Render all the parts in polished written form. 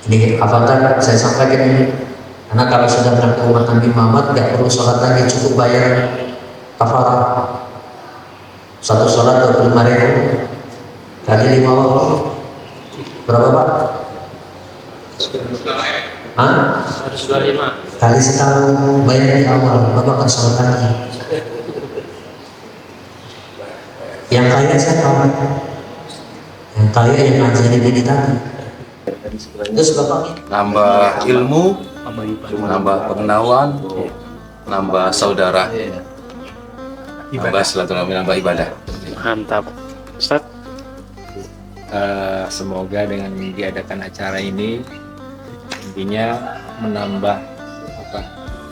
Ini avatar saya sampaikan ini, karena kalau sudah berangkat umat Nabi Muhammad nggak perlu sholat lagi, cukup bayar kafarah. Satu sholat 25.000 kali 5 waktu berapa Pak? Hah? 125 kali setahun bayar di awal, Bapak kan sholat lagi. Yang kaya siapa? Yang kaya yang ngajarin ini tadi. Terus Bapak nambah ilmu, nambah pengetahuan, nambah saudara, nambah silaturahmi, nambah ibadah. Mantap, Ustaz. Semoga dengan diadakan acara ini intinya menambah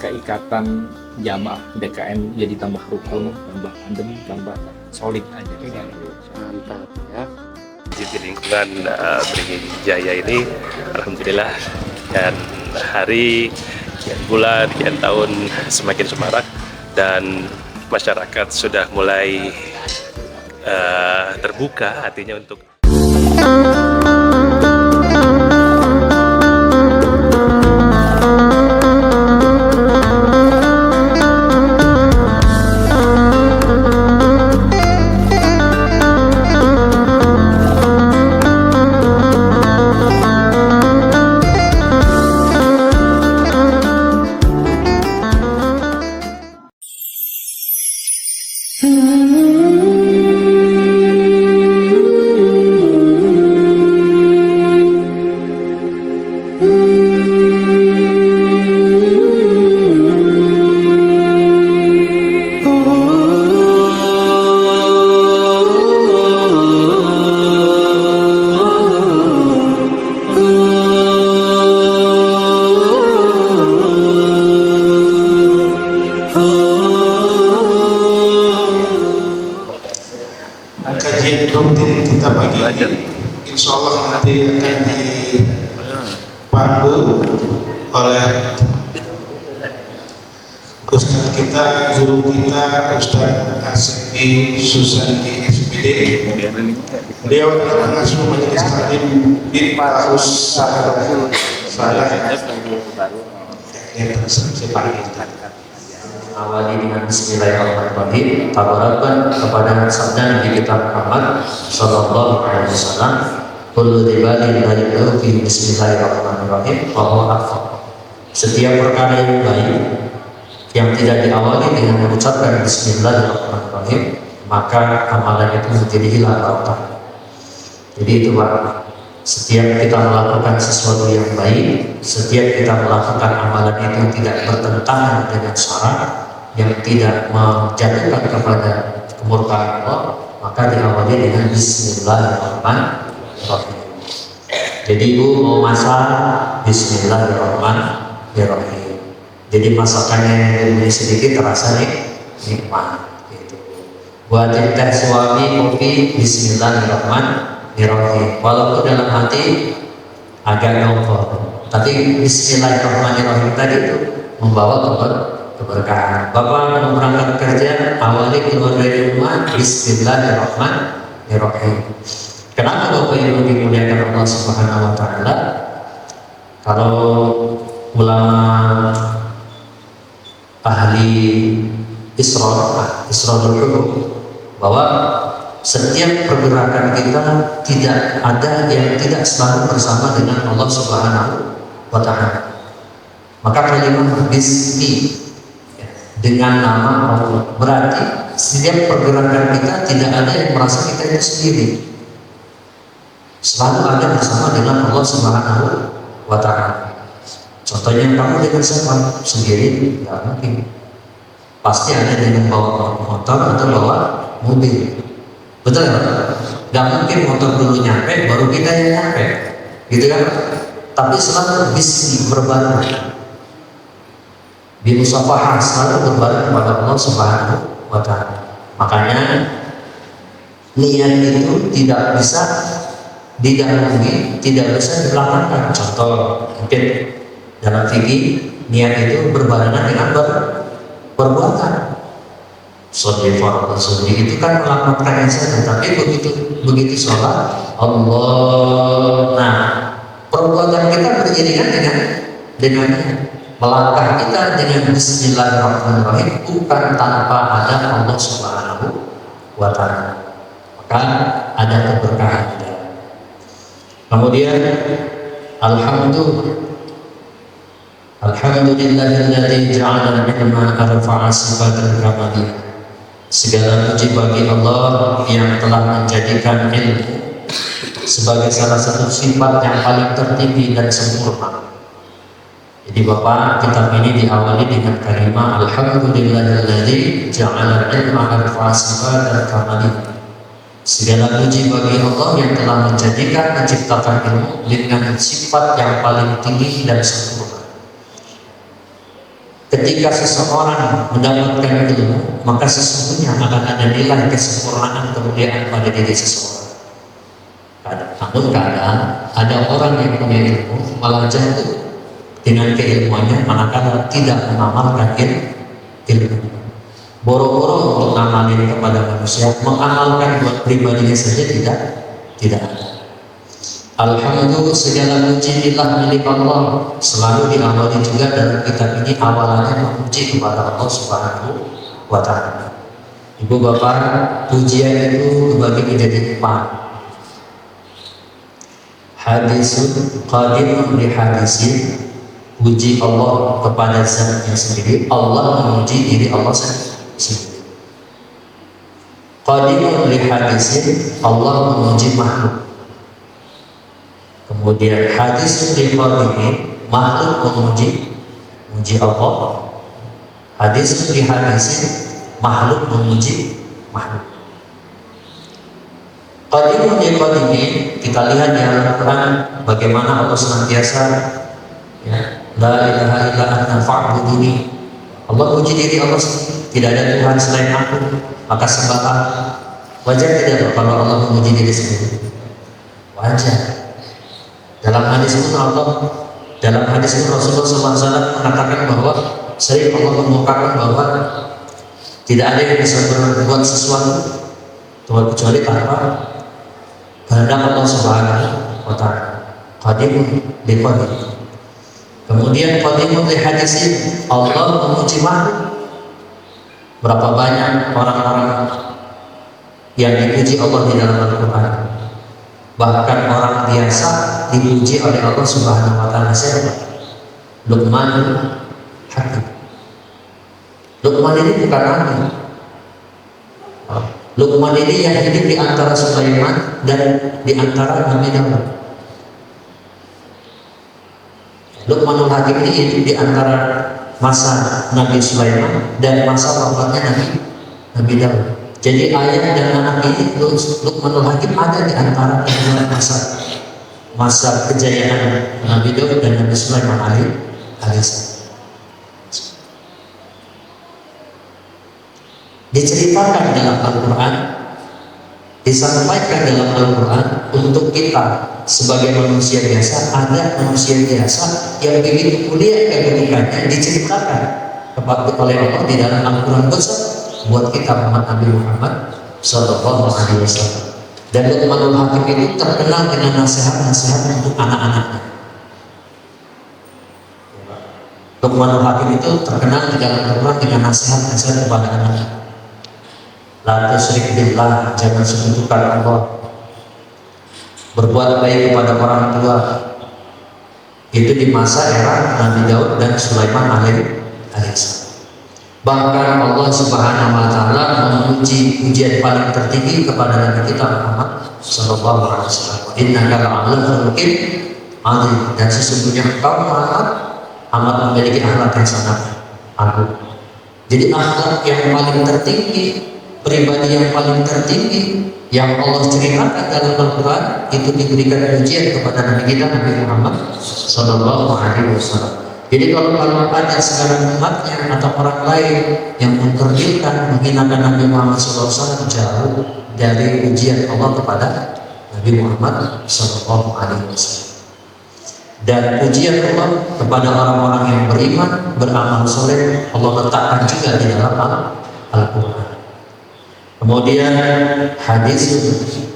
keikatan jamaah DKM jadi tambah rukun, tambah adem, tambah solid aja. Mantap ya. Di lingkungan Beringin Jaya ini, alhamdulillah, dan hari, kian bulan, kian tahun semakin semarak dan masyarakat sudah mulai terbuka hatinya untuk kajian rutin kita pagi ini, insya Allah nanti akan dipandu oleh Ustaz kita, guru kita, Ustaz Asfi Susanti SPD. Beliau adalah pengasuh majelis taklim bin Tarus Sahabat Salah. awali dengan Bismillahirrahmanirrahim. Tabarakan kepada sabda Nabi kita Muhammad Sallallahu Alaihi Wasallam, kullu dibalin dari fi Bismillahirrahmanirrahim bahwa setiap perkara yang baik yang tidak diawali dengan mengucapkan Bismillahirrahmanirrahim, maka amalan itu menjadi hilang barokah. Jadi itu Pak, setiap kita melakukan sesuatu yang baik, setiap kita melakukan amalan itu tidak bertentangan dengan syarat, yang tidak menjatuhkan kepada kemurkaan Allah, maka diawali dengan Bismillahirrahmanirrahim. Jadi ibu mau masak, Bismillahirrahmanirrahim. Jadi masakannya yang sedikit terasa nikmat. Gitu. Buatin teh suami kopi, Bismillahirrahmanirrahim. Walaupun dalam hati agak ngomong, tapi Bismillahirrahmanirrahim tadi itu membawa keberkahan. Bapak mau berangkat kerja, awali keluar dari rumah, Bismillahirrahmanirrahim. Kenapa Bapak Ibu dimuliakan Allah Subhanahu Wa Taala? Kalau ulama ahli Isra dulu bahwa setiap pergerakan kita tidak ada yang tidak selalu bersama dengan Allah Subhanahu Wa Taala. Maka kalimat Bismi dengan nama Allah berarti setiap pergerakan kita tidak ada yang merasa kita itu sendiri, selalu ada bersama dengan Allah Subhanahu Wa Taala. Contohnya kamu dengan siapa? Sendiri? Tidak mungkin. Pasti ada dengan bawa motor atau bawa mobil. Betul kan? Tidak mungkin motor dulu nyampe baru kita yang nyampe, gitu kan? Tapi selalu bismi berbareng. Bimusafahah selalu berbareng kepada Allah Subhanahu Wa Taala. Makanya niat itu tidak bisa didahului, tidak bisa dibelakangkan. Contoh mungkin dalam fikih niat itu berbarengan dengan perbuatan. Sholli fardhu sholli itu kan melakukan saja, tapi begitu sholat Allah, nah Perbuatan kita beriringan dengan melangkah kita dengan Bismillahirrahmanirrahim, bukan tanpa ada Allah Subhanahu wa Ta'ala, maka ada keberkahan di dalam. Kemudian Alhamdulillahilladzi ja'ala al-ilma arfa'a sifatil kamaliyah. Segala puji bagi Allah yang telah menjadikan ilmu sebagai salah satu sifat yang paling tertinggi dan sempurna. Jadi Bapak, kitab ini diawali dengan kalimat Alhamdulillahilladzi ja'ala al-ilma arfa'a sifatil kamaliyah. Segala puji bagi Allah yang telah menciptakan ilmu dengan sifat yang paling tinggi dan sempurna. Ketika seseorang mendapatkan ilmu, maka sesungguhnya akan ada nilai kesempurnaan kemuliaan pada diri seseorang. Namun kadang ada orang yang punya ilmu malah jatuh dengan keilmuannya manakala tidak mengamalkan ilmu. Boro-boro untuk ngamalin kepada manusia, mengamalkan buat pribadinya saja tidak ada. Alhamdulillah, segala puji lillah milik Allah. Selalu diawali juga dalam kitab ini awalannya memuji kepada Allah Subhanahu wa Ta'ala. Ibu bapak, pujian itu dibagi menjadi 4. Hadisun qadimun li hadisin, puji Allah kepada zatnya sendiri, Allah memuji diri Allah sendiri. Qadimun li hadisin, Allah memuji makhluk. Kemudian hadis di qadimin, makhluk memuji Allah. Hadis di hadisin, makhluk memuji makhluk. Qadimun di qadimin, kita lihat di Al-Quran bagaimana Allah senantiasa ya, la ilaha illa anta fa'buduni. Allah puji diri Allah sendiri, tidak ada Tuhan selain aku, maka sembahlah. Wajar tidak kalau Allah memuji diri sendiri? Wajar. Dalam hadis itu Rasulullah SAW mengatakan bahwa sering Allah mengungkapkan bahwa tidak ada yang bisa berbuat sesuatu kecuali tanpa kehendak Allah Subhanahu wa Ta'ala. Qadimun li qadim. Kemudian qadimun li hadisin, Allah memuji makhluk. Berapa banyak orang-orang yang dipuji Allah di dalam Al-Quran. Bahkan orang biasa dipuji oleh Allah Subhanahu wa Ta'ala. Siapa? Luqmanul Hakim. Luqman ini bukan nabi. Luqman ini yang hidup di antara Sulaiman dan di antara Nabi Daud. Luqmanul Hakim ini hidup di antara masa Nabi Sulaiman dan masa wafatnya Nabi Daud. Jadi ayah dan anak ini Luqmanul Hakim ada di antara masa kejayaan Nabi Daud dan Nabi Sulaiman alaihissalam. Diceritakan dalam Al-Quran, disampaikan dalam Al-Quran untuk kita sebagai manusia biasa. Ada manusia biasa yang begitu mulia kedudukannya diceritakan oleh Allah di dalam Al-Quran buat kita umat Nabi Muhammad Sallallahu Alaihi Wasallam. Dan Luqmanul Hakim itu terkenal dengan nasihat-nasihat untuk anak-anaknya. Luqmanul Hakim itu terkenal di dalam Al-Quran dengan nasihat-nasihat kepada anak-anak. La tusyrik billah, jangan sekutukan Allah. Berbuat baik kepada orang tua. Itu di masa era Nabi Daud dan Sulaiman alaihissalam. Bahkan Allah Subhanahu wa Ta'ala memuji pujian paling tertinggi kepada Nabi kita Muhammad sallallahu alaihi wasallam. Innaka la'ala khuluqin azim, dan sesungguhnya engkau Muhammad amat memiliki akhlak yang sangat agung. Jadi akhlak yang paling tertinggi, pribadi yang paling tertinggi yang Allah ceritakan dalam Al-Quran itu diberikan pujian kepada Nabi kita Nabi Muhammad sallallahu alaihi wasallam. Jadi kalau ada sekarang umatnya atau orang lain yang mengkerdilkan, menghinakan Nabi Muhammad SAW, jauh dari pujian Allah kepada Nabi Muhammad SAW. Dan pujian Allah kepada orang-orang yang beriman, beramal soleh, Allah letakkan juga di dalam Al-Quran. Kemudian hadis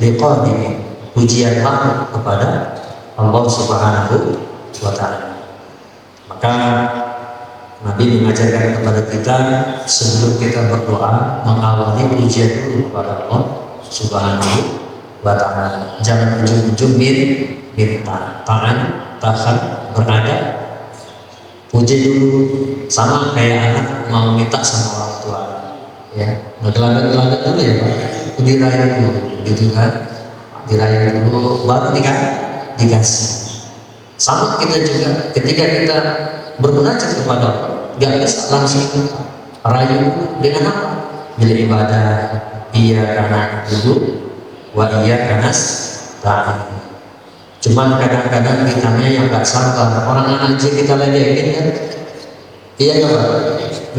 liqadi, pujian Allah kepada Allah Subhanahu wa Ta'ala. Maka Nabi mengajarkan kepada kita sebelum kita berdoa mengawali pujian dulu kepada Allah Subhanahu wa Ta'ala. Jangan ujung-ujung minta, tahan berada, puji dulu, sama kayak anak mau minta sama orang tua, ya, ngegelangan dulu ya Pak, dirayain dulu, gitu kan, dirayain dulu, baru dikasih. Sama kita juga, ketika kita bermunajat kepada Allah, gak bisa langsung rayu dengan apa? Bila ibadah, iya karena dulu, wa iya karena ta'ala. Cuman kadang-kadang kitanya yang gak sabar, orang anak kita ledekin kan, iya gak Pak?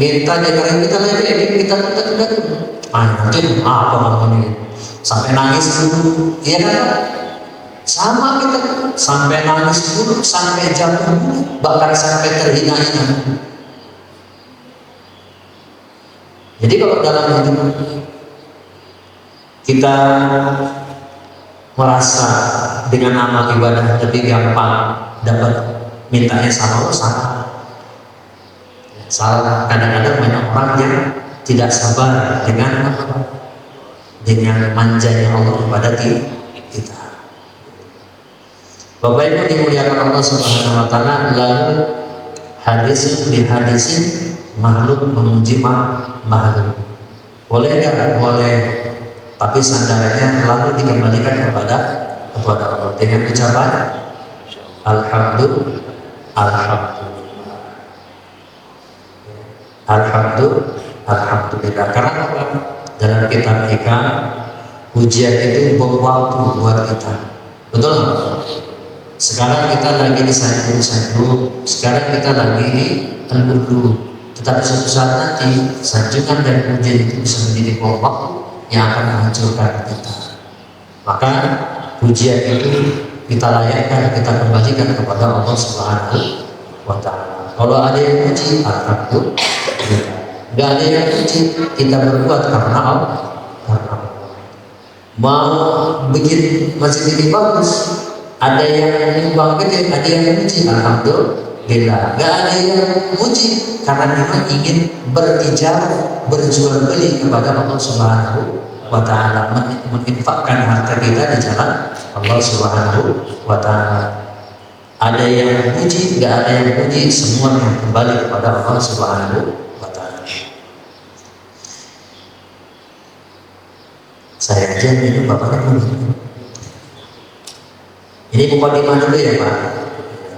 Minta dengerin kita ledekin, kita mungkin apa ngomongin, sampai nangis dulu, iya kan Pak? Sama kita sampai nangis dulu, sampai jatuh dulu, bahkan sampai terhina-hina. Jadi kalau dalam hidup kita merasa dengan amal ibadah lebih gampang dapat mintanya sama Allah, salah. Kadang-kadang banyak orang yang tidak sabar dengan manjanya Allah kepada kita. Bapak Ibu dimuliakan Allah Subhanahu wa Ta'ala, lalu hadisin makhluk memuji makhluk. Boleh nggak? Boleh. Tapi sandarannya lalu dikembalikan kepada Allah dengan ucapan alhamdulillah. Karena apa? Dalam kitab hikam, pujian itu waktu buat kita. Betul nggak? Sekarang kita lagi di sanjung, sekarang kita lagi di al-wudu. Tetapi suatu saat nanti sanjungan dan pujian itu bisa menjadi bom waktu yang akan menghancurkan kita. Maka pujian itu kita layakkan, kita kembalikan kepada Allah Subhanahu wa Ta'ala. Kalau ada yang puji, alhamdulillah. Gak ada yang puji, kita berbuat karena Allah. Mau bikin masjid ini bagus, ada yang nyumbang gede, ada yang puji, alhamdulillah. Gak ada yang puji karena memang ingin berijarah, berjual beli kepada Allah Subhanahu wa Ta'ala, menginfakkan harta kita di jalan Allah Subhanahu wa Ta'ala. Ada yang puji, gak ada yang puji, semua yang kembali kepada Allah Subhanahu wa Ta'ala. Saya aja minum, bapaknya minum. Ini mukadimah dulu ya Pak,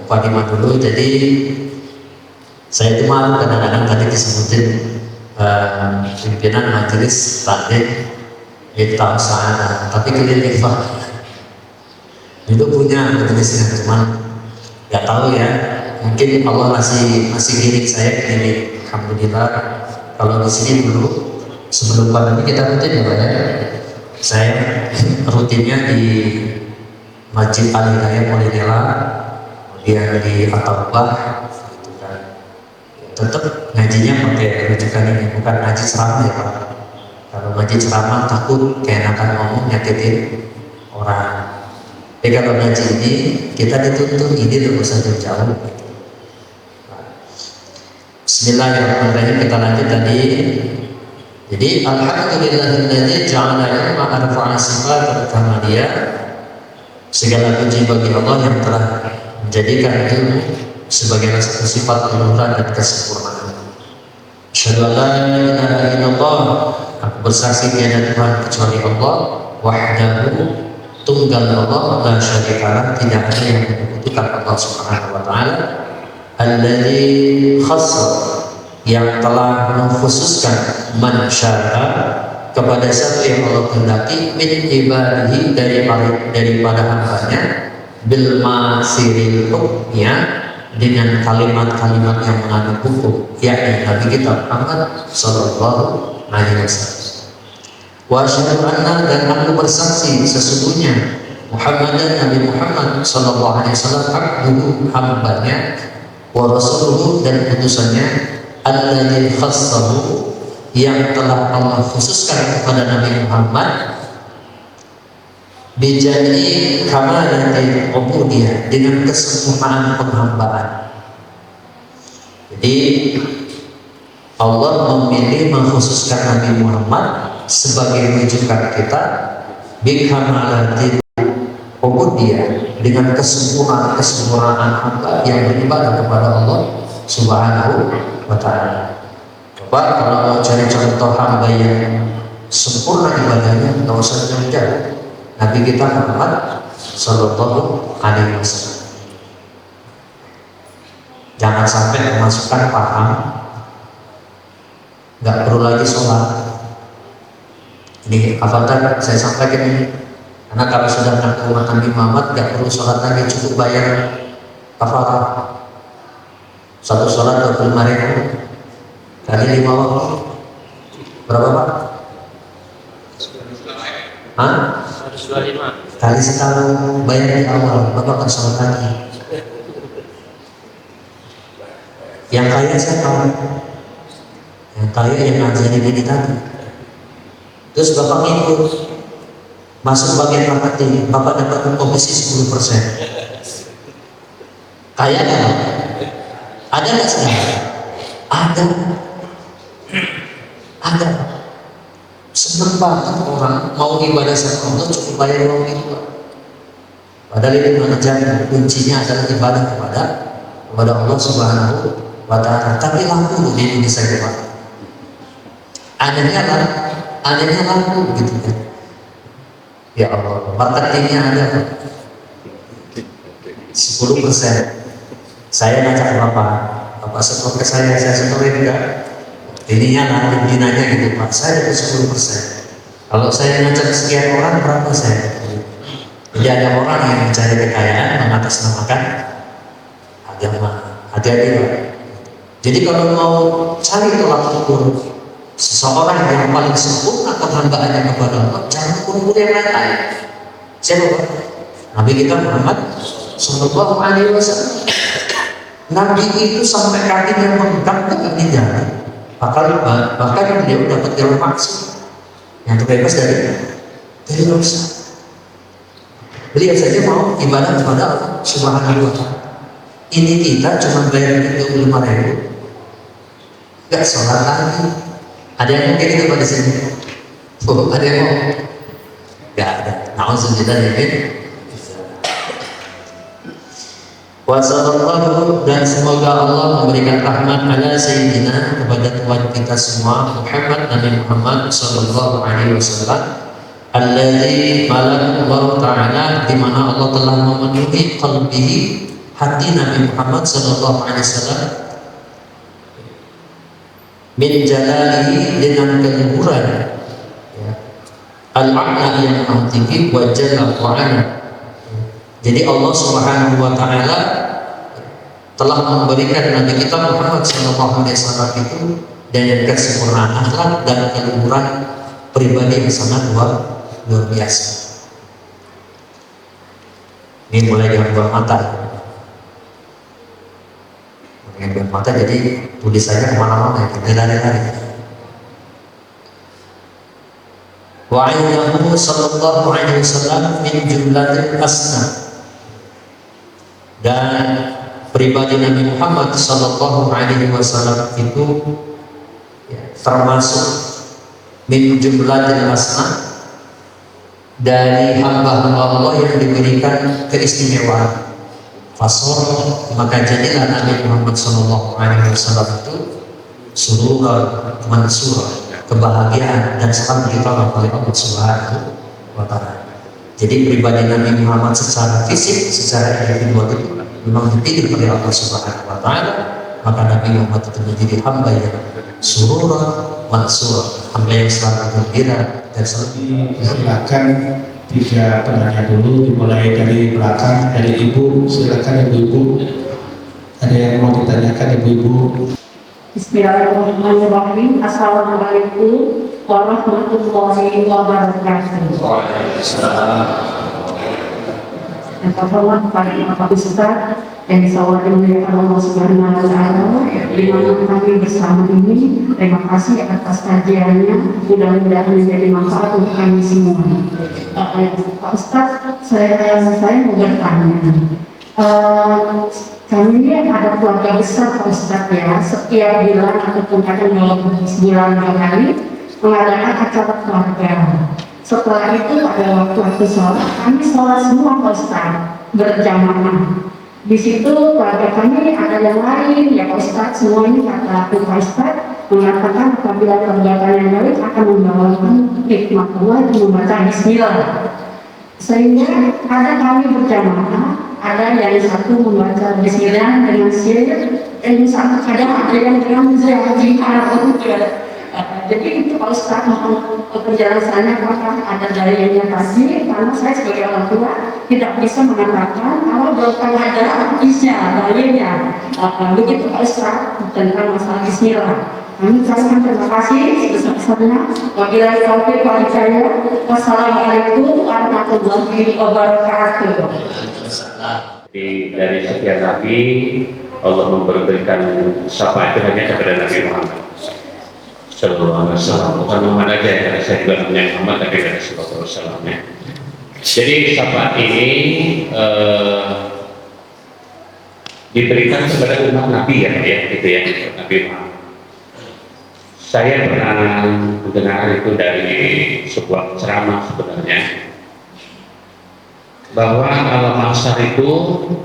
mukadimah dulu. Jadi saya itu malu kadang-kadang tadi disebutin pimpinan majelis taklim Miftah Sa'adah, tapi keliling Pak itu punya majelisnya, cuman nggak tahu ya, mungkin Allah masih giring saya ini. Alhamdulillah. Kalau di sini dulu sebelum pandemi kita rutin ya Pak ya, saya rutinnya di Masjid Al-Hidayah Molinela, kemudian di At-Taubah, gitu kan. Tetap ngajinya pakai rujukan ini, bukan ngaji ceramah ya Pak. Kalau ngaji ceramah takut kayak akan ngomong nyakitin orang. Tapi kalau ngaji ini kita dituntut ini udah usah jauh-jauh. Bismillahirrahmanirrahim, kita lanjut tadi. Jadi alhamdulillahilladzi ja'ala ilma arfa'a sifat al-kamaliyah. Segala puji bagi Allah yang telah menjadikan ilmu sebagai satu sifat keluhuran dan kesempurnaan. Asyhadu an la ilaha illallah, aku bersaksi tiada Tuhan kecuali Allah, wahdahu, tunggal Allah, la syarikalah, tidak ada yang menyekutukan Allah Subhanahu wa Ta'ala. Alladzi khassa, yang telah mengkhususkan man syaa, kepada siapa yang Allah kehendaki, min ibadihi, daripada hambanya, bil masiril hukmnya, dengan kalimat-kalimat yang mengandung hukum, yakni Nabi kita Muhammad sallallahu alaihi wasallam. Wa asyhadu anna, dan aku bersaksi sesungguhnya Muhammadan, Nabi Muhammad sallallahu alaihi wasallam, abduhu, hambanya, wa rasuluhu, dan utusannya, alladzi khassahu, yang telah Allah khususkan kepada Nabi Muhammad bijani kamalatil ubudiyah, dengan kesempurnaan penghambaan. Jadi Allah memilih mengkhususkan Nabi Muhammad sebagai rujukan kita bikamalatil ubudiyah, dengan kesempurnaan hamba yang beribadah kepada Allah Subhanahu wa ta'ala. Coba kalau mau cari contoh hamba yang sempurna ibadahnya, nggak usah jauh-jauh, Nabi kita Muhammad Sallallahu Alaihi Wasallam. Jangan sampai memasukkan paham nggak perlu lagi sholat. Ini avatar saya sampaikan ini, karena kalau sudah ngaku Nabi Muhammad nggak perlu sholat lagi, cukup bayar kafarah. Satu sholat 25.000 kali 5 waktu berapa Pak? Hah? 125 kali setahun, bayar di awal, Bapak kan sholat lagi. Yang kaya siapa? Yang kaya yang ngajarin ini tadi. Terus Bapak ngikut masuk bagian marketing, Bapak dapat komisi 10%. Kaya kan? Ada nggak sekarang? Ada. Senang banget orang mau ibadah sama Allah cukup bayar uang itu. Padahal itu mengejar kuncinya adalah ibadah kepada Allah Subhanahu wa ta'ala. Tapi lampu di Indonesia Pak. Anehnya lampu gitu kan. Ya Allah, marketingnya ada 10%. Saya ngajak Bapak setor ke saya setorin enggak? Ininya nanti binanya gitu Pak, saya dapat 10%. Kalau saya ngajak sekian orang, berapa saya? Jadi ada orang yang mencari kekayaan mengatasnamakan agama. Hati-hati Pak. Jadi kalau mau cari tolak ukur seseorang yang paling sempurna kehambaannya kepada Allah, jangan ukur yang lain-lain. Siapa Pak? Nabi kita Muhammad Sallallahu Alaihi Wasallam. Nabi itu sampai kakinya bengkak tidak dijalan. Bahkan beliau dapat jalur maksud yang terbebas dari dosa. Beliau saja mau ibadah kepada Allah Subhanahu wa ta'ala. Ini kita cuma bayar 25.000, nggak sholat lagi. Ada yang mau kayak gitu pada sini? Oh, ada yang mau? Nggak ada. Nauzubillah min Wasallallahu, dan semoga Allah memberikan rahmat ala sayyidina kepada Tuhan kita semua Muhammad Nabi Muhammad sallallahu alaihi wasallam, alladzi malakallahu ta'ala, di mana Allah telah memenuhi qalbihi, hati Nabi Muhammad sallallahu alaihi wasallam, min jalalihi, dengan keluhuran al-a'la yang maha tinggi, wa jalla wa ala. Jadi Allah Subhanahu wa ta'ala telah memberikan Nabi kita Muhammad sallallahu alaihi wasallam itu dengan kesempurnaan akhlak dan keluhuran pribadi yang sangat luar biasa. Ini mulai dengan buah mata. Dengan buah mata, jadi tulisannya kemana-mana, kita lari-lari. Wa ayyahu sallallahu alaihi wasallam min jumlatil asna, dan pribadi Nabi Muhammad sallallahu alaihi wasallam itu termasuk min jumlatil asna, dari hamba-hamba Allah yang diberikan keistimewaan. Fasor, maka jadilah Nabi Muhammad sallallahu alaihi wasallam itu surura mansura, kebahagiaan dan selamat ditolak oleh Allah Subhanahu wa ta'ala. Jadi pribadi Nabi Muhammad secara fisik, secara individual itu memang dipilih oleh Allah Subhanahu wa ta'ala, maka Nabi Muhammad itu menjadi hamba yang surura mansura, hamba yang selalu gembira dan selalu. Silakan 3 penanya dulu, dimulai dari belakang, dari ibu. Silakan ibu-ibu, ada yang mau ditanyakan ibu-ibu? Bismillahirrahmanirrahim. Assalamualaikum warahmatullahi wabarakatuh. Yang terhormat Pak Ustaz, yang selalu dimuliakan Allah Subhanahu wa Ta'ala, di mana kami bersama ini. Terima kasih atas kajiannya, mudah-mudahan menjadi manfaat untuk kami semua. Pak Ustadz, saya mau bertanya. Kami ini ada keluarga besar Pak Ustadz ya, setiap bulan ataupun kadang dalam sebulan 2 kali mengadakan acara keluarga. Setelah itu pada waktu sholat, kami sholat semua Pak Ustadz berjamaah. Di situ keluarga kami ada yang lain ya Pak Ustadz, semua ini kata Pak Ustadz mengatakan apabila keluarga yang lain akan membawakan hikmah Allah dan membaca Bismillah. Sehingga ada kami berjamaah, ada yang satu membaca Bismillah dengan sir, yang satu kadang ada yang dengan jihad. Jadi itu Pak Ustadz mohon penjelasannya apakah ada dalilnya tadi, karena saya sebagai orang tua tidak bisa mengatakan kalau belum ada hadisnya, dalilnya. Begitu Pak Ustadz tentang masalah Bismillah. Kami ucapkan terima kasih sebesar-besarnya. Wabillahi taufiq wal hidayah. Wassalamualaikum warahmatullahi wabarakatuh. Dari sekian Nabi, Allah memberikan syafaat itu hanya kepada Nabi Muhammad Sallallahu Alaihi Wasallam. Bukan Muhammad aja ya, karena saya juga punya Muhammad, tapi dari Sallallahu Alaihi Wasallam ya. Jadi syafaat ini diberikan kepada umat Nabi ya, gitu ya, Nabi Muhammad. Saya pernah mendengar itu dari sebuah ceramah sebenarnya, bahwa alam mahsyar itu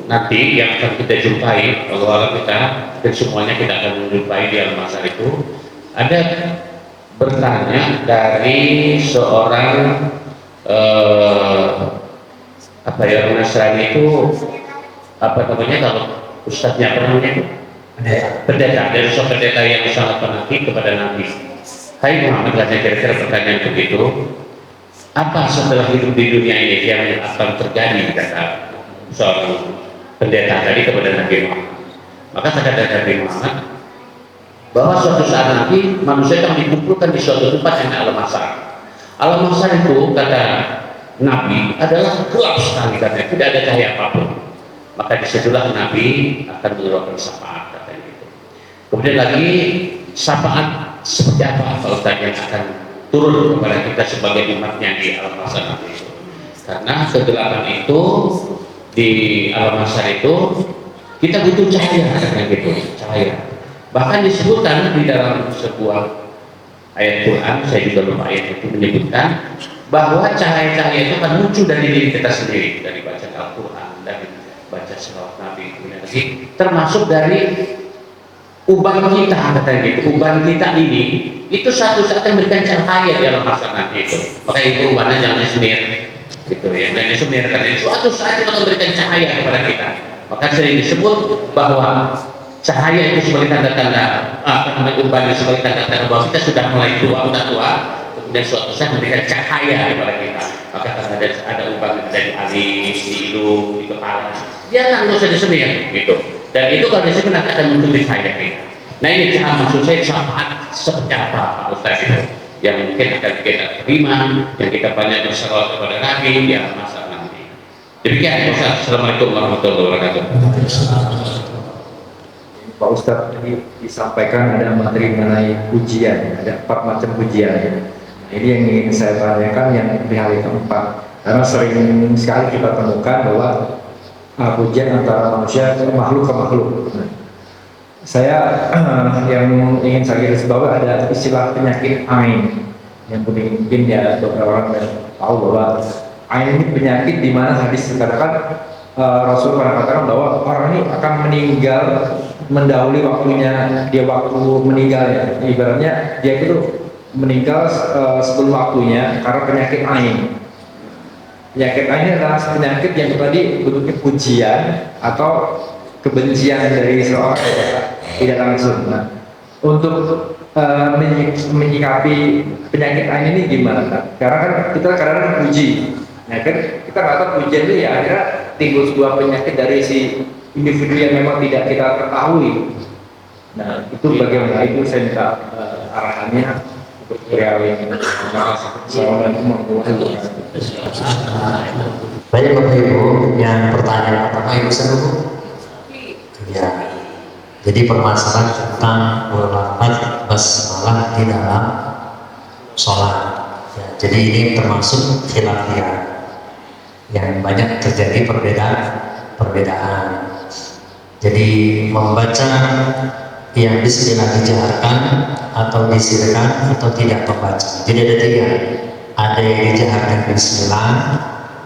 nanti yang akan kita jumpai, kalau kita dan semuanya kita akan menjumpai di alam mahsyar itu, ada bertanya dari seorang orang Nasrani itu, apa namanya kalau ustadznya apa namanya itu? Pendeta, dari seorang pendeta yang sangat fanatik kepada Nabi. Hai Muhammad, katanya kira-kira pertanyaan begitu, apa setelah hidup di dunia ini yang akan terjadi, kata seorang pendeta tadi kepada Nabi Muhammad. Maka kata Nabi Muhammad bahwa suatu saat nanti manusia akan dikumpulkan di suatu tempat yang alam mahsyar. Alam mahsyar itu kata Nabi adalah gelap sekali, katanya tidak ada cahaya apapun. Maka disitulah Nabi akan mengeluarkan syafaat. Kemudian lagi syafaat seperti apa kalau yang akan turun kepada kita sebagai umatnya di alam mahsyar itu. Karena kegelapan itu di alam mahsyar itu kita butuh cahaya, kayak gitu, cahaya. Bahkan disebutkan di dalam sebuah ayat Quran, saya juga lupa ayat itu, menyebutkan bahwa cahaya-cahaya itu akan muncul dari diri kita sendiri, dari baca Al-Quran, dari baca selawat Nabi, kemudian lagi termasuk dari uban kita, katanya gitu. Uban kita ini itu satu saat yang memberikan cahaya di alam mahsyar nanti itu. Makanya itu ubannya jangan semir, gitu ya. Dan semir karena suatu saat itu akan memberikan cahaya kepada kita. Maka sering disebut bahwa cahaya itu sebagai tanda-tanda, uban itu sebagai tanda-tanda bahwa kita sudah mulai tua, kemudian suatu saat memberikan cahaya kepada kita. Maka ada uban dari alis, di hidung, di kepala. Dia nggak usah disemir, gitu. Dan itu kalau disini nanti akan muncul di saya kita. Nah ini maksud saya syafaat seperti apa Pak Ustaz itu yang mungkin akan kita terima, yang kita banyak bersalawat kepada Nabi di alam mahsyar nanti. Demikian Ustaz. Assalamualaikum warahmatullahi wabarakatuh. Pak Ustaz tadi disampaikan ada materi mengenai ujian, ada 4 macam ujian. Ini yang ingin saya tanyakan yang di hari keempat, karena sering sekali kita temukan bahwa ujian antara manusia makhluk ke makhluk. Saya yang ingin saya garis bawah ada istilah penyakit ain yang mungkin ya beberapa orang tahu bahwa ain ini penyakit di mana hadis dikatakan Rasul pernah katakan bahwa orang ini akan meninggal mendahului waktunya, dia waktu meninggalnya. Ibaratnya dia itu meninggal sebelum waktunya karena penyakit ain. Penyakit ini adalah penyakit yang tadi bentuknya pujian atau kebencian dari seorang tidak langsung. Nah, untuk menyikapi penyakit ini gimana? Karena kan kita kadang-kadang puji, nah kan kita nggak tahu pujian itu ya akhirnya timbul sebuah penyakit dari si individu yang memang tidak kita ketahui. Nah itu bagaimana? Itu saya minta arahannya. Banyak Bapak Ibu yang pertanyaan pertama Ibu Seru. Ya. Jadi permasalahan tentang berlafaz basmalah di dalam sholat. Ya, jadi ini termasuk khilafiyah yang banyak terjadi perbedaan. Jadi membaca yang bismillah dijaharkan atau disirkan atau tidak membaca. Jadi ada tiga. Ada yang dijaharkan bismillah,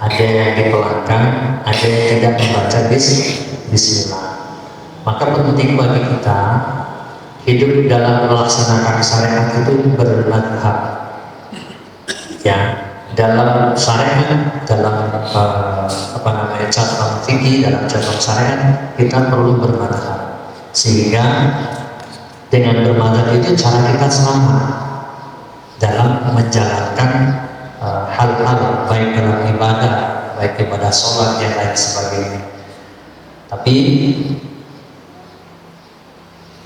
ada yang dipelankan, ada yang tidak membaca bismillah. Maka penting bagi kita hidup dalam melaksanakan syariat itu bermadhab. Ya, dalam syariat, dalam catatan fikih, dalam catatan syariat kita perlu bermadhab. Sehingga dengan bermadhab itu cara kita selamat dalam menjalankan hal-hal baik dalam ibadah, baik ibadah sholat yang lain sebagainya. Tapi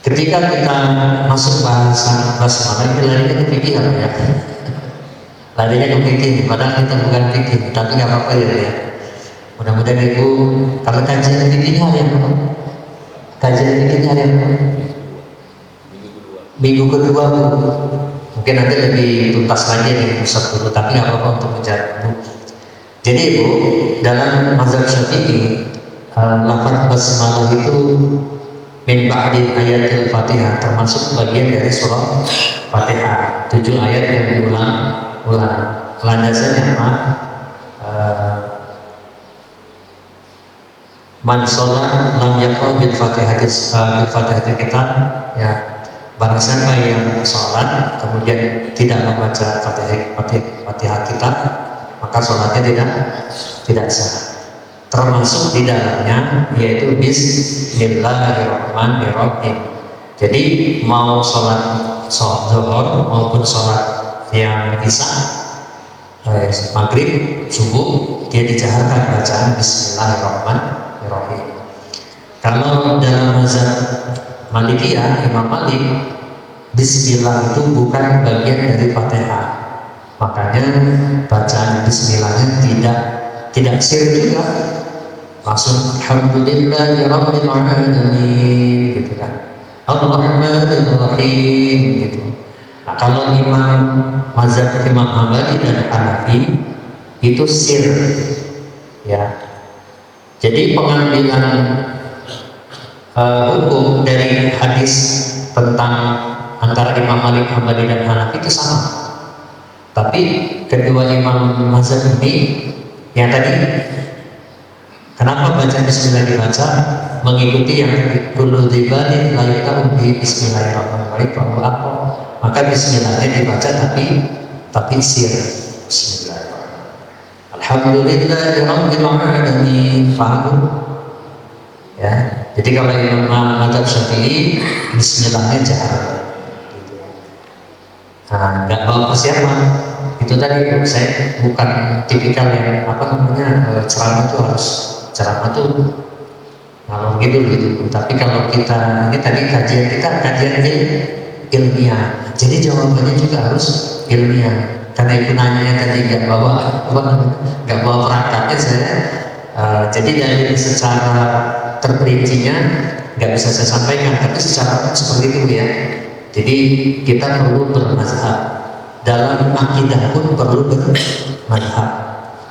ketika kita masuk bahasa basmalah ini larinya ke fikih ya, larinya ke fikih, padahal kita bukan fikih, tapi nggak apa-apa ya. Mudah-mudahan ibu kalau kajian fikihnya hari apa? Kajian fikihnya hari apa? Minggu kedua bu. Mungkin nanti lebih tuntas lagi di pusat dulu, tapi nggak apa-apa untuk mencari bu. Jadi ibu dalam mazhab Syafi'i lafaz basmalah itu min ba'di ayatil Fatihah, termasuk bagian dari surah Fatihah. 7 ayat yang diulang-ulang. Landasannya apa? Man sholat lam yaqra bil Fatihah kita, ya. Barang siapa yang sholat kemudian tidak membaca Fatihah kita, maka sholatnya tidak sah. Termasuk di dalamnya yaitu Bismillahirrahmanirrahim. Jadi mau sholat zuhur maupun sholat yang isya, maghrib, subuh, dia dijaharkan bacaan Bismillahirrahmanirrahim. Kalau dalam mazhab Malikiyah, Imam Malik, Bismillah itu bukan bagian dari Fatihah. Makanya bacaan Bismillahnya tidak sir juga, langsung Alhamdulillahirabbil alamin gitu kan, Ar-Rahmanir-Rahim gitu. Nah, kalau Imam mazhab Imam Hambali dan Hanafi itu sir, ya. Jadi pengambilan hukum dari hadis tentang antara Imam Malik, Hambali dan Hanafi itu sama. Tapi kedua imam mazhab ini yang tadi, kenapa baca Bismillah dibaca? Mengikuti yang kullu dzibalin la yuqalu bi Bismillahirrahmanirrahim bahwa apa? Maka Bismillahnya dibaca tapi sir. Bismillahirrahmanirrahim. Alhamdulillahirabbil alamin. Paham? Ya. Jadi kalau Imam mazhab Syafi'i Bismillahnya jahar. Nah, nggak bawa persiapan. Itu tadi saya bukan tipikal yang ceramah itu harus ceramah tuh ngalor gitu. Tapi kalau kita ini tadi kajian ilmiah. Jadi jawabannya juga harus ilmiah. Karena ibu nanya tadi nggak bawa perangkatnya saya. Jadi dari secara terperincinya nggak bisa saya sampaikan, tapi secara seperti itu ya. Jadi kita perlu bermazhab, dalam akidah pun perlu bermazhab.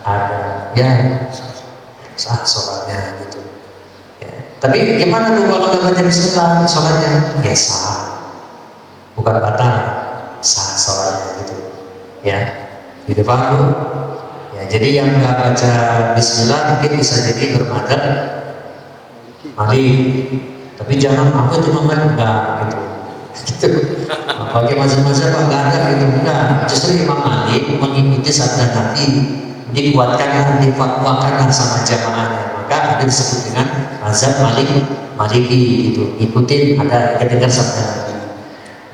Ada ya sah sholatnya gitu. Ya. Tapi gimana tuh kalau nggak baca Bismillah sholatnya? Ya sah, bukan batal, sah sholatnya gitu. Ya, gitu paham? Ya, jadi yang nggak baca Bismillah mungkin bisa jadi bermadzhab Malik, tapi jangan apa itu enggak gitu. Bagi mazhab-mazhab enggak ada gitu, enggak. Justru Imam Malik mengikuti sabda Nabi, dikuatkanlah, difatwakanlah sama jamaahnya. Maka ada disebut dengan mazhab Maliki gitu. Ikutin, ada kedengar sabda Nabi.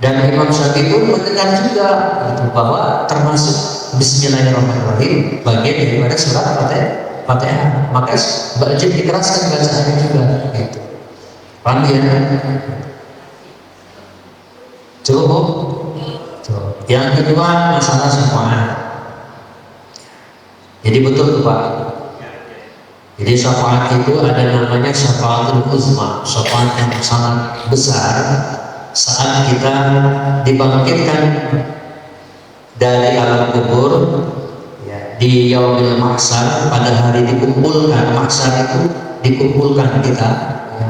Dan Imam Syafi'i pun mendengar juga gitu, bahwa termasuk Bismillahirrahmanirrahim bagian daripada surat Fatihah. Maka wajib dikeraskan bacaannya juga gitu. Paham ya? Cukup. Yang kedua masalah semua. Jadi betul tuh Pak. Jadi syafaat itu ada namanya syafaatul uzma, syafaat yang sangat besar saat kita dibangkitkan dari alam kubur ya, di yaumil mahsyar, pada hari dikumpulkan mahsyar itu dikumpulkan kita ya,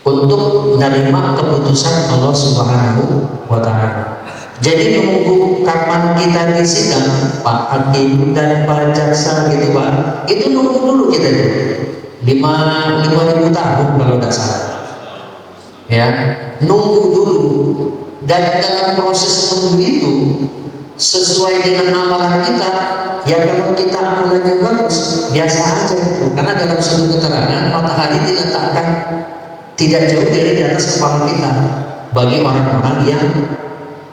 untuk menerima keputusan Allah Subhanahu wa Ta'ala. Jadi nunggu kapan kita disidang Pak Hakim dan Pak Jaksa gitu Pak, itu nunggu dulu kita itu 5.000 tahun kalau tidak salah ya, nunggu dulu. Dan dalam proses menunggu itu sesuai dengan amalan kita ya, kalau kita amalannya bagus biasa aja itu, karena dalam suatu keterangan matahari diletakkan tidak jauh dari atas kepala kita bagi orang-orang yang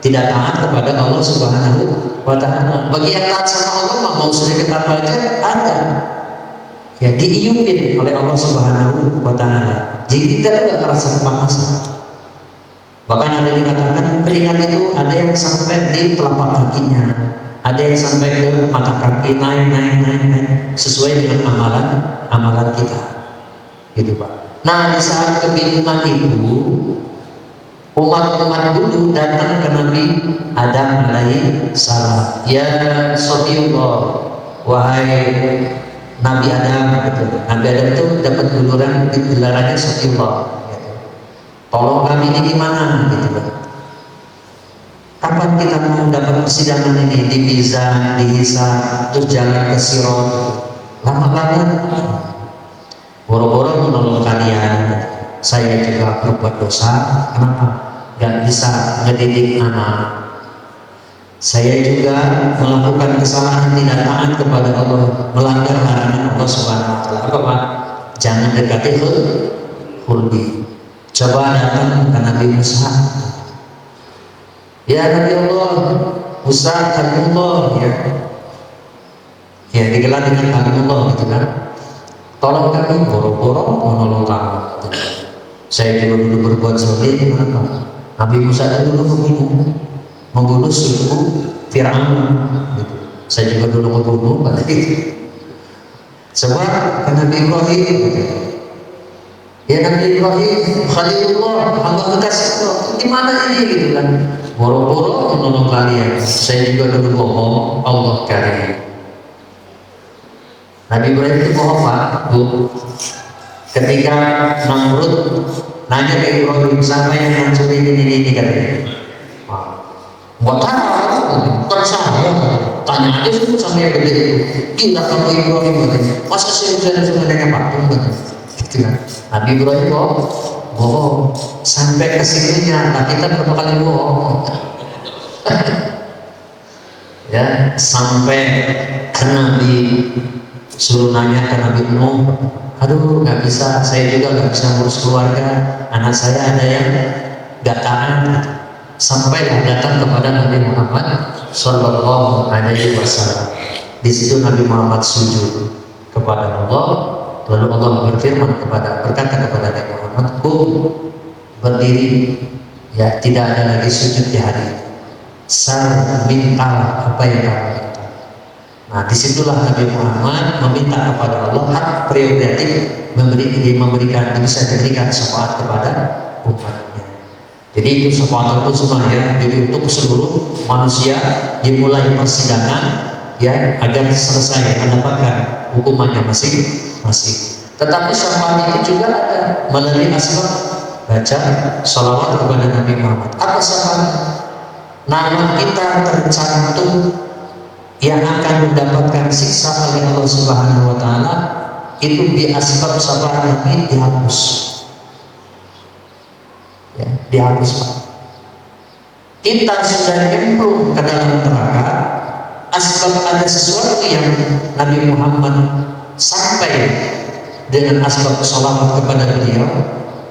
tidak taat kepada Allah Subhanahu wa Ta'ala. Bagi yang taat sama Allah mau sedikit apa aja ada ya, diiupin oleh Allah Subhanahu wa Ta'ala. Jadi kita tidak merasa kepanasan. Bahkan ada yang dikatakan keringat itu ada yang sampai di telapak kakinya, ada yang sampai ke mata kaki, naik sesuai dengan amalan kita gitu Pak. Nah, di saat kebingungan itu umat-umat dulu datang ke Nabi Adam alaihi salam. Ya Sofiyullah, wahai Nabi Adam gitu. Nabi Adam itu dapat gelarannya Sofiyullah gitu. Tolong kami ini gimana gitu kan. Kapan kita mau dapat persidangan ini, dipisah, dihisab, terus jalan ke Sirat, lama banget. Boro-boro menolong kalian, saya juga berbuat dosa, kenapa? Gak bisa ngedidik anak. Saya juga melakukan kesalahan, tidak taat kepada Allah, melanggar larangan Allah Subhanahu wa Ta'ala. Apa Pak? Jangan dekati huldi. Coba datang ke Nabi Musa. Ya Nabi Allah, Musa Kalimullah ya digelar dengan Kalimullah gitu kan. Tolong kami, boro-boro menolong kamu. Saya juga dulu berbuat zalim, kenapa? Nabi Musa itu dulu membunuh suku Fir'aun gitu. Saya juga dulu membunuh berarti sebab ke Nabi Ibrahim gitu. Ya Nabi Ibrahim Khalilullah, hamba kekasih Allah, gimana ini gitu kan. Boro-boro menolong kalian. Saya juga dulu bohong, Allah karim. Nabi Ibrahim itu bohong Pak Bu. Ketika Namrud nanya ke Ibrahim, siapa yang hancurin ini katanya. Buat apa? Bukan saya. Tanya aja semua sama yang gede itu. Gila kamu Ibrahim katanya. Masa saya bisa dengan patung katanya. Gitu kan. Nabi Ibrahim bohong. Sampai ke sininya. Nah kita berapa kali bohong? Ya, sampai ke Nabi suruh nanya ke Nabi Nuh, aduh nggak bisa, saya juga nggak bisa ngurus keluarga, anak saya ada yang nggak taat. Sampailah datang kepada Nabi Muhammad Sallallahu Alaihi Wasallam. Di situ Nabi Muhammad sujud kepada Allah, lalu Allah berkata kepada Nabi Muhammad, berdiri, ya tidak ada lagi sujud di hari itu. Sal minta apa yang kamu minta. Nah, disitulah Nabi Muhammad meminta kepada Allah hak prerogatif bisa diberikan syafaat kepada umatnya. Jadi itu syafaat itu sebenarnya jadi untuk seluruh manusia dimulai persidangan ya agar selesai mendapatkan hukumannya masing-masing. Tetapi syafaat itu juga ada melalui asbab baca sholawat kepada Nabi Muhammad. Apa syafaat? Nama kita tercantum yang akan mendapatkan siksa oleh Allah Subhanahu wa Ta'ala itu di asbab syafaat Nabi dihapus ya, dihapus Pak. Kita sudah nyemplung ke dalam neraka asbab ada sesuatu yang Nabi Muhammad sampai dengan asbab sholawat kepada beliau,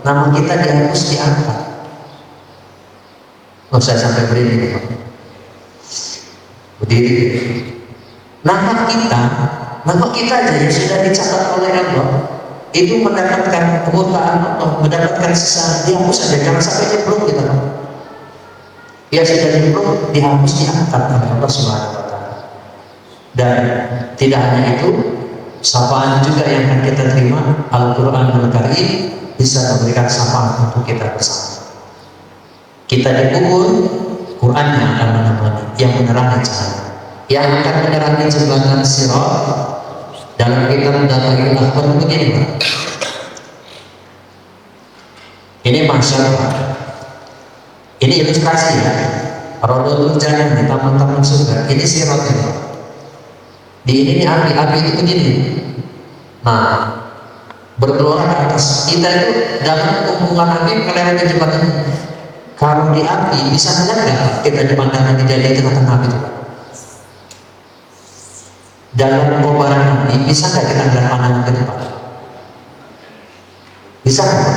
nama kita dihapus, diangkat. Saya sampai berdiri berdiri. Nama kita aja yang sudah dicatat oleh Allah itu mendapatkan kemurkaan Allah, mendapatkan sisa, dihapus saja, jangan sampai nyemplung kita. Ya sudah nyemplung, dihapus, diangkat oleh Allah Subhanahu wa Ta'ala. Dan tidak hanya itu, Sapaan juga yang akan kita terima. Al-Quranul Karim bisa memberikan sapaan untuk kita bersama. Kita dikubur, Quran yang akan menemani, yang menerangi jalan, yang akan menerangi jembatan sirat. Dalam kitab Dalail Akhbar begini, Pak. Ini masyarakat. Ini ilustrasi ya. Rodotul Jannah di taman-taman surga. Ini sirat ya, Pak. Di ini api itu begini. Nah, bergelora ke atas. Kita itu dalam hubungan api melewati jembatan. Kalau di api bisa melihat nggak kita dipandangkan di tengah-tengah api itu? Dalam kobaran api bisa nggak kita melihat pandangan ke depan? Bisa nggak?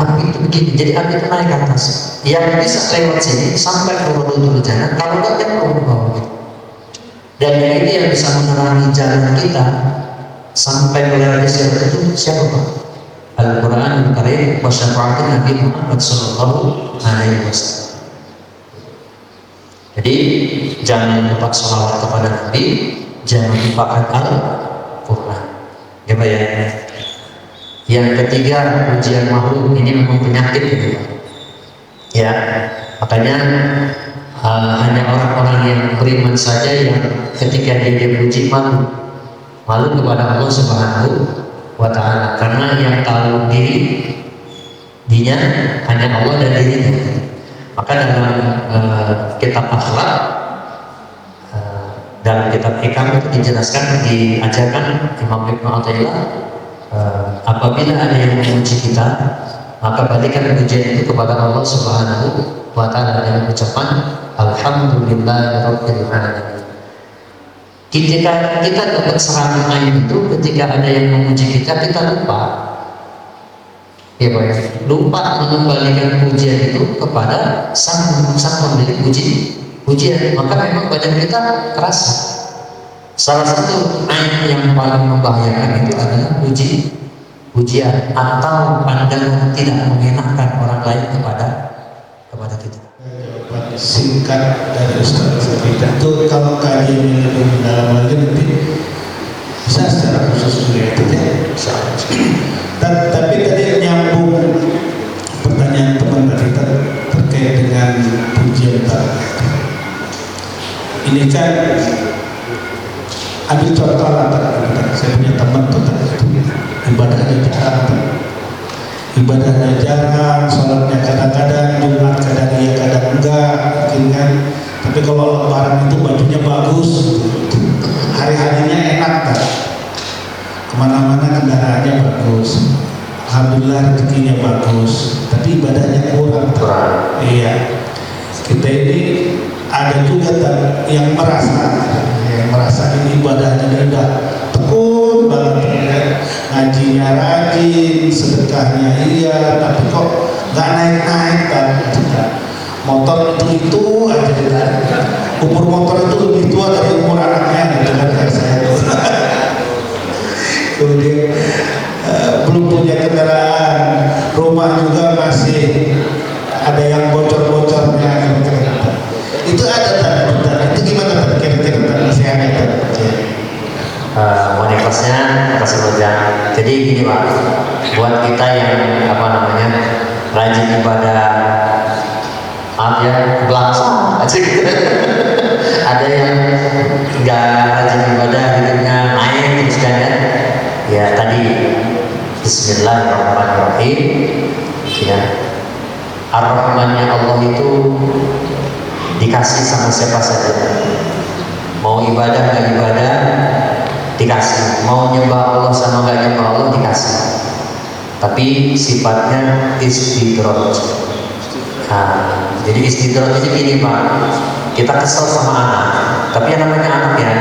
Api itu begini. Jadi api itu naik ke atas. Yang bisa lewat sini sampai ke Rodotul Jannah. Kalau nggak dia ke bawah gitu. Dan yang ini yang bisa menerangi jalan kita sampai melewati sirat itu siapa, Pak? Al-Quran Al-Karim wa syafa'atin Nabi Muhammad sallallahu alaihi wasallam. Jadi jangan lupa sholawat kepada Nabi, jangan lupakan Al-Quran. Ya, Pak ya. Yang ketiga, pujian makhluk ini memang penyakit gitu, Pak. Ya, makanya hanya orang-orang yang beriman saja yang ketika dia puji malu kepada Allah Subhanahu wa Ta'ala, karena yang tahu dirinya hanya Allah dan dirinya. Maka dalam kitab akhlak, dalam kitab hikam itu dijelaskan, diajarkan Imam Ibnu Athaillah, apabila ada yang memuji kita, maka balikan pujian itu kepada Allah Subhanahu wa Ta'ala dengan ucapan Alhamdulillahirabbil alamin. Ketika kita dapat serangan air itu, ketika ada yang memuji kita lupa, ya Pak, lupa mengembalikan pujian itu kepada sang pemilik pujian, maka memang badan kita terasa. Salah satu air yang paling membahayakan itu adalah pujian atau pandangan tidak mengenakan orang lain kepada kita. Singkat dari Ustaz kita itu, kalau kajian lebih dalam lagi nanti bisa secara khusus juga itu ya. Tapi tadi nyambung pertanyaan teman tadi terkait dengan pujian tadi. Ini kan ambil contoh lah, saya punya teman tuh ibadahnya jarang, sholatnya kadang-kadang, Jumat kadang iya kadang enggak, mungkin kan. Tapi kalau lebaran itu bajunya bagus, hari-harinya enak kan, kemana-mana kendaraannya bagus, alhamdulillah rezekinya bagus, tapi ibadahnya kurang. Iya, kita ini ada juga yang merasa ini ibadahnya udah tekun banget ya. Ngajinya rajin, sedekahnya iya, tapi kok nggak naik-naik kan? Motor itu aja, umur motor itu lebih tua dari umur anaknya gitu kan, kayak saya. Kemudian belum punya kendaraan, rumah juga masih ada yang bocor-bocornya gitu. Itu ada tanda-tanda. Itu gimana kira-kira nasihatnya? Monikosnya kasih berjalan. Jadi gini Pak, buat kita yang rajin ibadah, maaf ya, belakang aja gitu. Ada yang nggak rajin ibadah, hidupnya naik terus kan ya. Tadi Bismillahirrahmanirrahim ya. Ar-Rahmannya Allah itu dikasih sama siapa saja. Mau ibadah nggak ibadah dikasih, mau nyembah Allah sama nggak nyembah Allah dikasih. Tapi sifatnya istidraj. Nah, jadi istidraj itu gini Pak, kita kesel sama anak, tapi yang namanya anak ya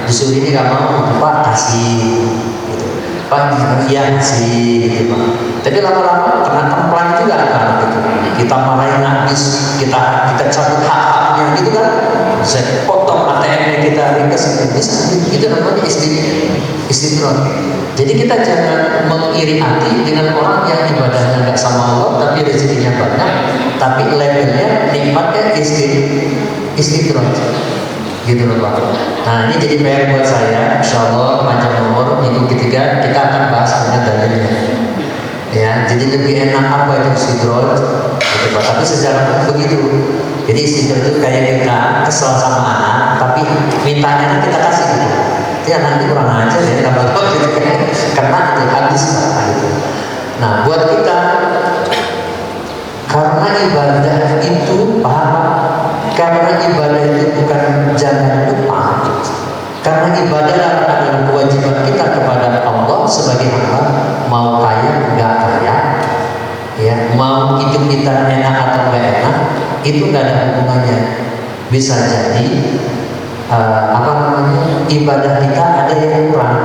disuruh ini nggak mau, Pak kasih, gitu. Pak iya kasih, gitu Pak. Tapi lama-lama kena templang juga kan, gitu. Kita marahin habis, kita cabut hak-haknya gitu kan, saya potong ATM-nya, kita ringkas, itu namanya istidraj. Jadi kita jangan mengiri hati dengan orang yang ibadahnya nggak sama Allah tapi rezekinya banyak, tapi levelnya nikmatnya istidraj gitu loh Pak. Nah Nah, ini jadi PR buat saya. Insya Allah panjang umur, minggu ketiga kita akan bahas mengenai dalilnya. Ya, jadi lebih enak apa itu istidroj, gitu Pak. Tapi sejarah itu begitu. Jadi istidroj itu kayak kita kesel sama anak, tapi mintanya kita kasih gitu. Jadi anak itu kurang ajar ya, tambah gitu kan. Karena itu habis Pak. Gitu. Nah, buat kita karena ibadah itu paham, karena ibadah itu bukan jangan lupa. Karena ibadah adalah kewajiban kita kepada Allah sebagai hamba, mau kaya enggak kaya, ya, mau hidup kita enak atau enggak enak, itu enggak ada hubungannya. Bisa jadi ibadah kita ada yang kurang.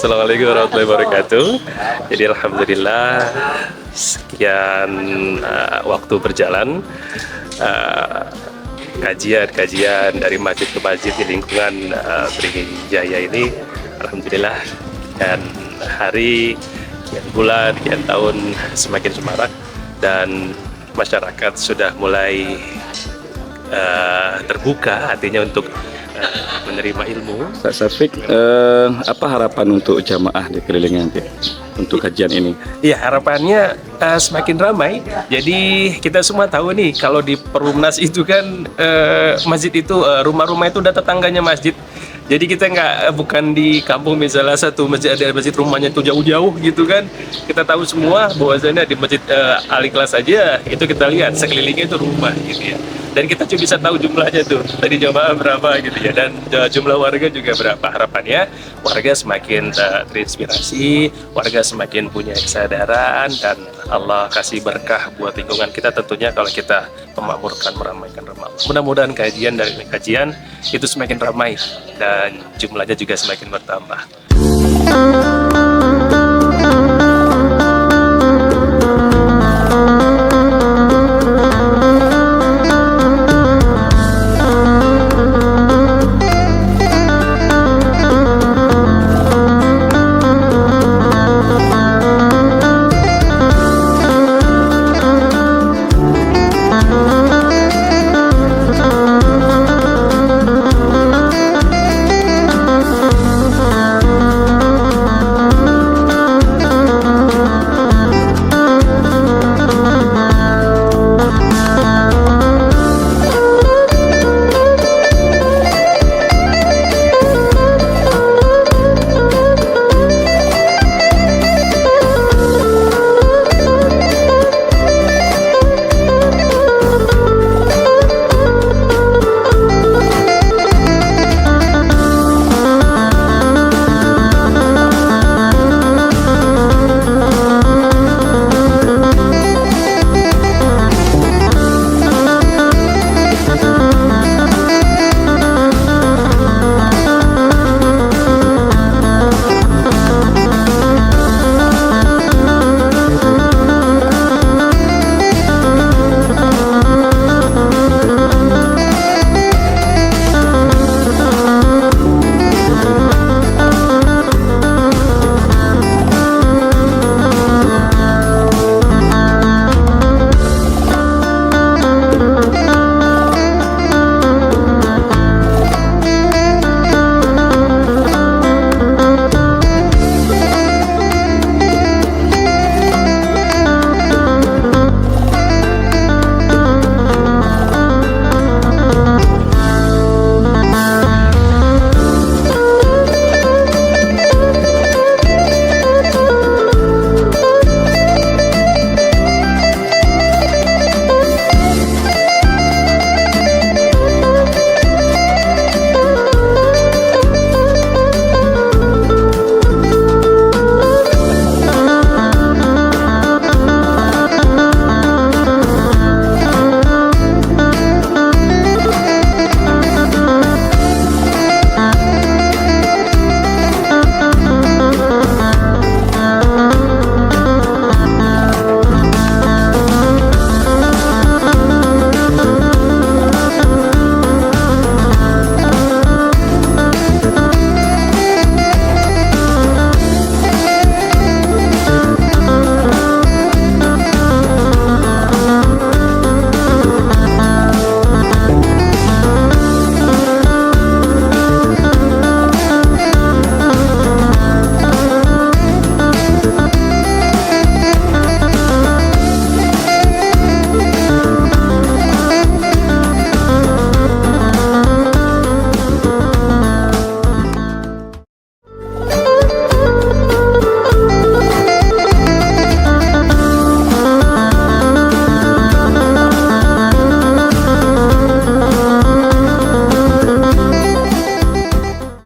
Assalamualaikum warahmatullahi wabarakatuh. Jadi alhamdulillah sekian waktu berjalan kajian dari masjid ke masjid di lingkungan Beringin Jaya ini, alhamdulillah dan hari, kian bulan, kian tahun semakin semarak dan masyarakat sudah mulai terbuka hatinya untuk menerima ilmu. Pak Syafiq, apa harapan untuk jamaah di keliling nanti untuk kajian ini? Ya, harapannya semakin ramai. Jadi kita semua tahu nih kalau di Perumnas itu kan masjid itu rumah-rumah itu udah tetangganya masjid. Jadi kita bukan di kampung misalnya satu masjid ada masjid rumahnya itu jauh-jauh gitu kan. Kita tahu semua bahwasanya di masjid Al-Ikhlas aja itu kita lihat sekelilingnya itu rumah gitu ya. Dan kita cuma bisa tahu jumlahnya tuh tadi jamaah berapa gitu ya, dan jumlah warga juga berapa. Harapannya warga semakin terinspirasi, warga semakin punya kesadaran, dan Allah kasih berkah buat lingkungan kita tentunya kalau kita memakmurkan, meramaikan Ramadan. Mudah-mudahan kajian dari kajian itu semakin ramai dan jumlahnya juga semakin bertambah.